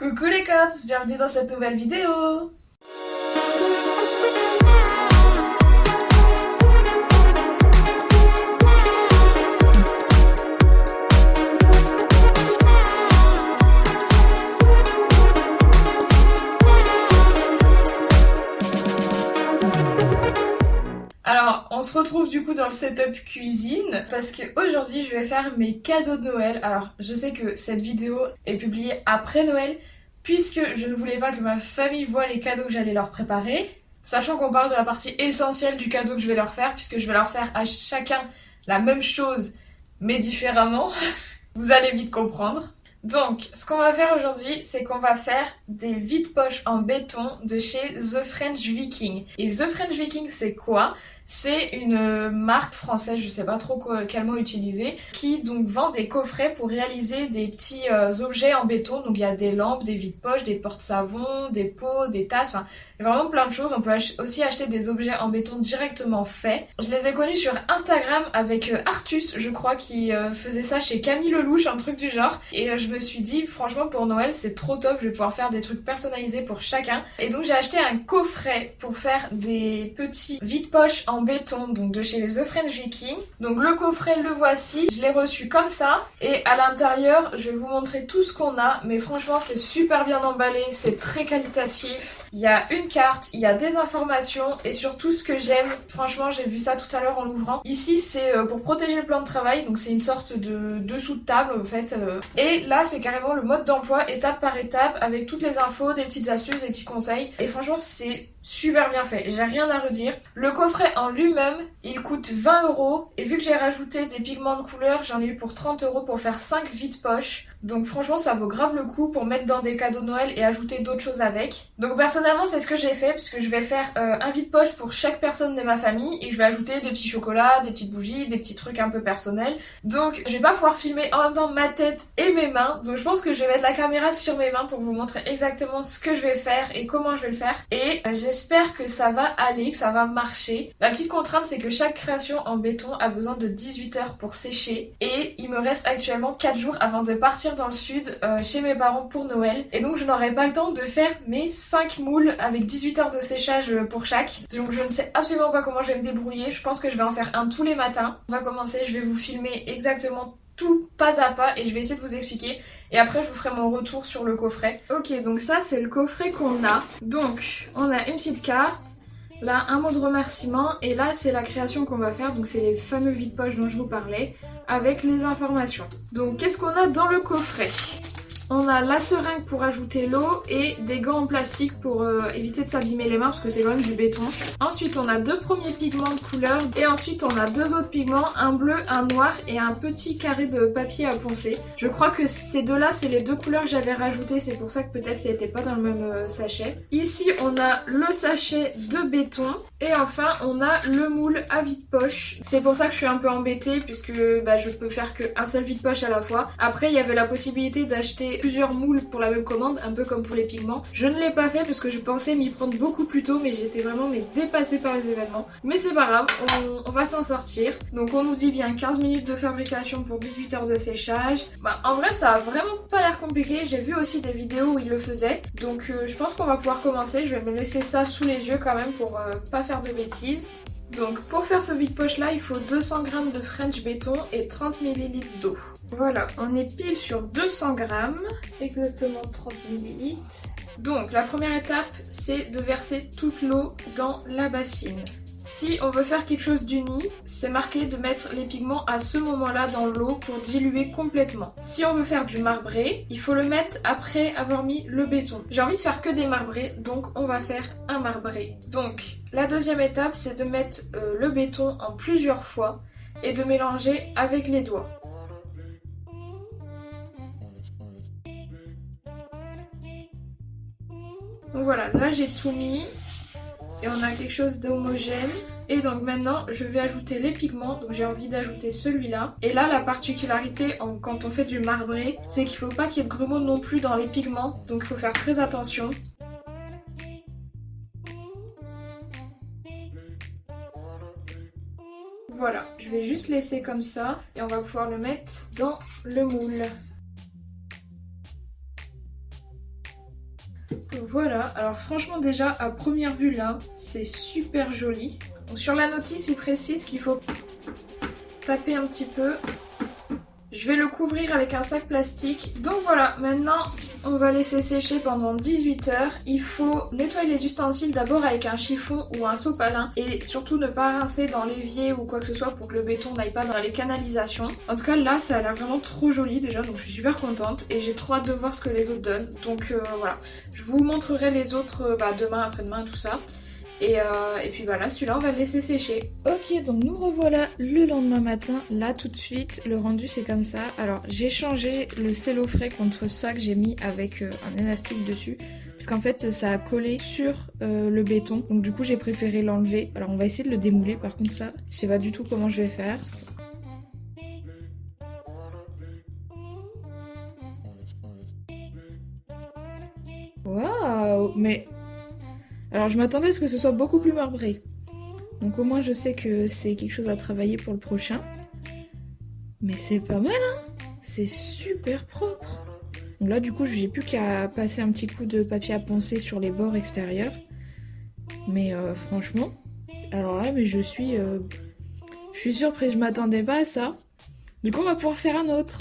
Coucou les cops, bienvenue dans cette nouvelle vidéo. Alors, on se retrouve du coup dans le setup cuisine parce que aujourd'hui je vais faire mes cadeaux de Noël. Alors, je sais que cette vidéo est publiée après Noël puisque je ne voulais pas que ma famille voie les cadeaux que j'allais leur préparer. Sachant qu'on parle de la partie essentielle du cadeau que je vais leur faire puisque je vais leur faire à chacun la même chose mais différemment. Vous allez vite comprendre. Donc, ce qu'on va faire aujourd'hui, c'est qu'on va faire des vide-poches en béton de chez The French Viking. Et The French Viking, c'est quoi ? C'est une marque française, je sais pas trop quel mot utiliser, qui donc vend des coffrets pour réaliser des petits objets en béton. Donc il y a des lampes, des vide-poches, des porte-savons, des pots, des tasses, enfin il y a vraiment plein de choses. On peut aussi acheter des objets en béton directement faits. Je les ai connus sur Instagram avec Artus, je crois, qui faisait ça chez Camille Lelouch, un truc du genre. Et je me suis dit, franchement pour Noël c'est trop top, je vais pouvoir faire des trucs personnalisés pour chacun. Et donc j'ai acheté un coffret pour faire des petits vide-poches en béton, donc de chez The French Viking. Donc le coffret, le voici, je l'ai reçu comme ça. Et à l'intérieur, je vais vous montrer tout ce qu'on a, mais franchement c'est super bien emballé, c'est très qualitatif. Il y a une carte, il y a des informations et surtout ce que j'aime, franchement j'ai vu ça tout à l'heure en l'ouvrant. Ici c'est pour protéger le plan de travail, donc c'est une sorte de dessous de table en fait. Et là c'est carrément le mode d'emploi étape par étape avec toutes les infos, des petites astuces, des petits conseils. Et franchement c'est super bien fait, j'ai rien à redire. Le coffret en lui-même, il coûte 20 € et vu que j'ai rajouté des pigments de couleur, j'en ai eu pour 30 € pour faire 5 vide-poches. Donc franchement ça vaut grave le coup pour mettre dans des cadeaux de Noël et ajouter d'autres choses avec. Donc personnellement c'est ce que j'ai fait parce que je vais faire un vide-poche pour chaque personne de ma famille et je vais ajouter des petits chocolats, des petites bougies, des petits trucs un peu personnels. Donc je vais pas pouvoir filmer en même temps ma tête et mes mains, donc je pense que je vais mettre la caméra sur mes mains pour vous montrer exactement ce que je vais faire et comment je vais le faire. Et j'espère que ça va aller, que ça va marcher. La petite contrainte c'est que chaque création en béton a besoin de 18 heures pour sécher et il me reste actuellement 4 jours avant de partir dans le sud chez mes parents pour Noël. Et donc je n'aurai pas le temps de faire mes 5 moules avec 18 heures de séchage pour chaque. Donc je ne sais absolument pas comment je vais me débrouiller. Je pense que je vais en faire un tous les matins. On va commencer, je vais vous filmer exactement tout pas à pas et je vais essayer de vous expliquer et après je vous ferai mon retour sur le coffret. Ok, donc ça c'est le coffret qu'on a. Donc on a une petite carte, là un mot de remerciement et là c'est la création qu'on va faire, donc c'est les fameux vide-poches dont je vous parlais avec les informations. Donc qu'est-ce qu'on a dans le coffret ? On a la seringue pour ajouter l'eau et des gants en plastique pour éviter de s'abîmer les mains parce que c'est quand même du béton. Ensuite on a 2 premiers pigments de couleur et ensuite on a 2 autres pigments, un bleu, un noir et un petit carré de papier à poncer. Je crois que ces deux-là c'est les 2 couleurs que j'avais rajoutées, c'est pour ça que peut-être ça n'était pas dans le même sachet. Ici on a le sachet de béton et enfin on a le moule à vide-poche. C'est pour ça que je suis un peu embêtée puisque je peux faire qu'un seul vide-poche à la fois. Après il y avait la possibilité d'acheter plusieurs moules pour la même commande, un peu comme pour les pigments. Je ne l'ai pas fait parce que je pensais m'y prendre beaucoup plus tôt mais j'étais vraiment dépassée par les événements. Mais c'est pas grave, on va s'en sortir. Donc on nous dit bien 15 minutes de fabrication pour 18 heures de séchage. En vrai ça a vraiment pas l'air compliqué, j'ai vu aussi des vidéos où ils le faisaient. Donc je pense qu'on va pouvoir commencer, je vais me laisser ça sous les yeux quand même pour pas faire de bêtises. Donc pour faire ce vide-poche là, il faut 200 g de French béton et 30 ml d'eau. Voilà, on est pile sur 200 g, exactement 30 ml. Donc la première étape, c'est de verser toute l'eau dans la bassine. Si on veut faire quelque chose d'uni, c'est marqué de mettre les pigments à ce moment-là dans l'eau pour diluer complètement. Si on veut faire du marbré, il faut le mettre après avoir mis le béton. J'ai envie de faire que des marbrés, donc on va faire un marbré. Donc la deuxième étape, c'est de mettre le béton en plusieurs fois et de mélanger avec les doigts. Donc voilà, là j'ai tout mis. Et on a quelque chose d'homogène. Et donc maintenant je vais ajouter les pigments. Donc j'ai envie d'ajouter celui-là. Et là la particularité quand on fait du marbré, c'est qu'il ne faut pas qu'il y ait de grumeaux non plus dans les pigments. Donc il faut faire très attention. Voilà, je vais juste laisser comme ça. Et on va pouvoir le mettre dans le moule. voilà, alors franchement déjà à première vue là, c'est super joli. Donc, sur la notice il précise qu'il faut taper un petit peu. Je vais le couvrir avec un sac plastique. Donc voilà, maintenant on va laisser sécher pendant 18 heures. Il faut nettoyer les ustensiles d'abord avec un chiffon ou un sopalin et surtout ne pas rincer dans l'évier ou quoi que ce soit pour que le béton n'aille pas dans les canalisations. En tout cas là ça a l'air vraiment trop joli déjà, donc je suis super contente et j'ai trop hâte de voir ce que les autres donnent. Donc voilà, je vous montrerai les autres demain, après-demain, tout ça. Et puis bah là, celui-là, on va le laisser sécher. Ok, donc nous revoilà le lendemain matin. Là, tout de suite, le rendu, c'est comme ça. Alors, j'ai changé le cello frais contre ça que j'ai mis avec un élastique dessus. Parce qu'en fait, ça a collé sur le béton. Donc du coup, j'ai préféré l'enlever. Alors, on va essayer de le démouler. Par contre, ça, je sais pas du tout comment je vais faire. Waouh, mais... Alors je m'attendais à ce que ce soit beaucoup plus marbré. Donc au moins je sais que c'est quelque chose à travailler pour le prochain. Mais c'est pas mal hein. C'est super propre. Donc là du coup j'ai plus qu'à passer un petit coup de papier à poncer sur les bords extérieurs. Mais franchement, alors là mais je suis surprise, je m'attendais pas à ça. Du coup on va pouvoir faire un autre.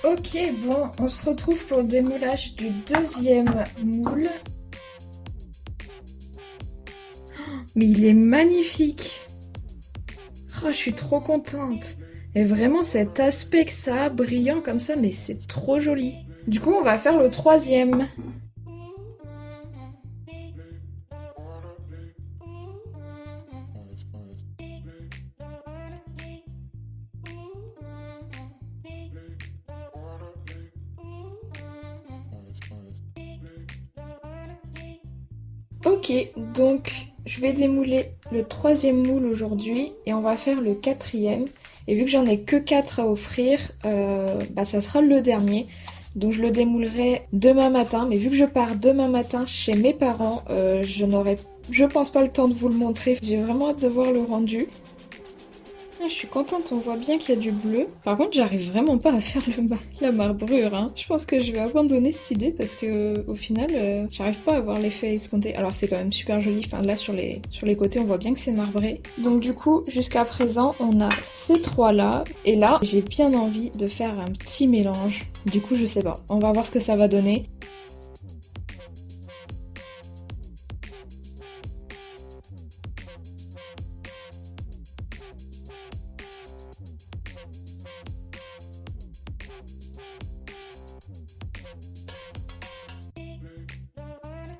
Ok, bon, on se retrouve pour le démoulage du deuxième moule. Mais il est magnifique! Oh, je suis trop contente! Et vraiment cet aspect que ça a, brillant comme ça, mais c'est trop joli. Du coup, on va faire le troisième. Ok, donc je vais démouler le troisième moule aujourd'hui et on va faire le quatrième. Et vu que j'en ai que 4 à offrir, ça sera le dernier. Donc je le démoulerai demain matin, mais vu que je pars demain matin chez mes parents, je pense pas le temps de vous le montrer. J'ai vraiment hâte de voir le rendu. Je suis contente, on voit bien qu'il y a du bleu. Par contre, j'arrive vraiment pas à faire la marbrure. Hein. Je pense que je vais abandonner cette idée parce que au final, j'arrive pas à avoir l'effet escompté. Alors c'est quand même super joli. Enfin là sur les côtés, on voit bien que c'est marbré. Donc du coup, jusqu'à présent, on a ces trois là. Et là, j'ai bien envie de faire un petit mélange. Du coup, je sais pas. On va voir ce que ça va donner.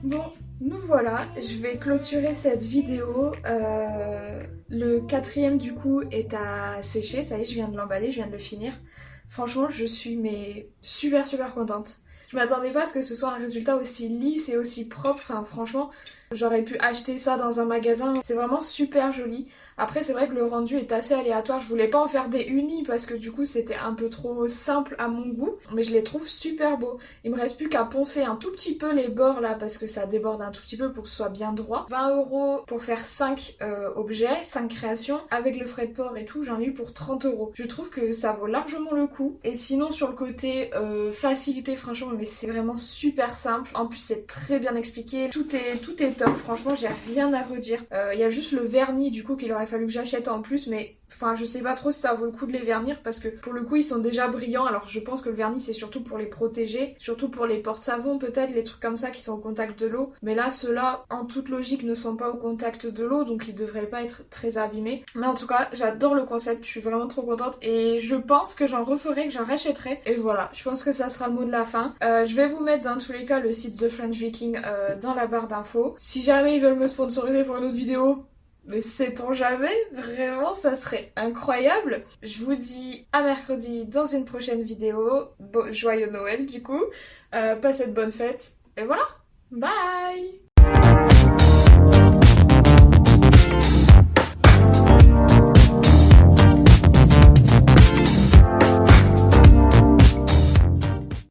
Bon, nous voilà, je vais clôturer cette vidéo. Le quatrième du coup est à sécher, ça y est, je viens de l'emballer, je viens de le finir. Franchement, je suis super contente. Je m'attendais pas à ce que ce soit un résultat aussi lisse et aussi propre. Enfin, franchement, j'aurais pu acheter ça dans un magasin. C'est vraiment super joli. Après, c'est vrai que le rendu est assez aléatoire. Je voulais pas en faire des unis parce que du coup, c'était un peu trop simple à mon goût. Mais je les trouve super beaux. Il me reste plus qu'à poncer un tout petit peu les bords là parce que ça déborde un tout petit peu pour que ce soit bien droit. 20 € pour faire 5 objets, 5 créations. Avec le frais de port et tout, j'en ai eu pour 30 €. Je trouve que ça vaut largement le coup. Et sinon, sur le côté facilité, franchement, mais c'est vraiment super simple. En plus, c'est très bien expliqué. Tout est top. Franchement, j'ai rien à redire. Il y a juste le vernis du coup qu'il aurait fallu que j'achète en plus, mais enfin je sais pas trop si ça vaut le coup de les vernir parce que pour le coup ils sont déjà brillants. Alors je pense que le vernis c'est surtout pour les protéger, surtout pour les porte-savons peut-être, les trucs comme ça qui sont au contact de l'eau. Mais là ceux-là en toute logique ne sont pas au contact de l'eau, donc ils devraient pas être très abîmés. Mais en tout cas j'adore le concept, je suis vraiment trop contente et je pense que j'en referai, que j'en rachèterai. Et voilà, je pense que ça sera le mot de la fin. Je vais vous mettre dans tous les cas le site The French Viking dans la barre d'infos. Si jamais ils veulent me sponsoriser pour une autre vidéo, mais sait-on jamais, vraiment ça serait incroyable. Je vous dis à mercredi dans une prochaine vidéo. Joyeux Noël du coup, passez de bonnes fêtes Et voilà, bye!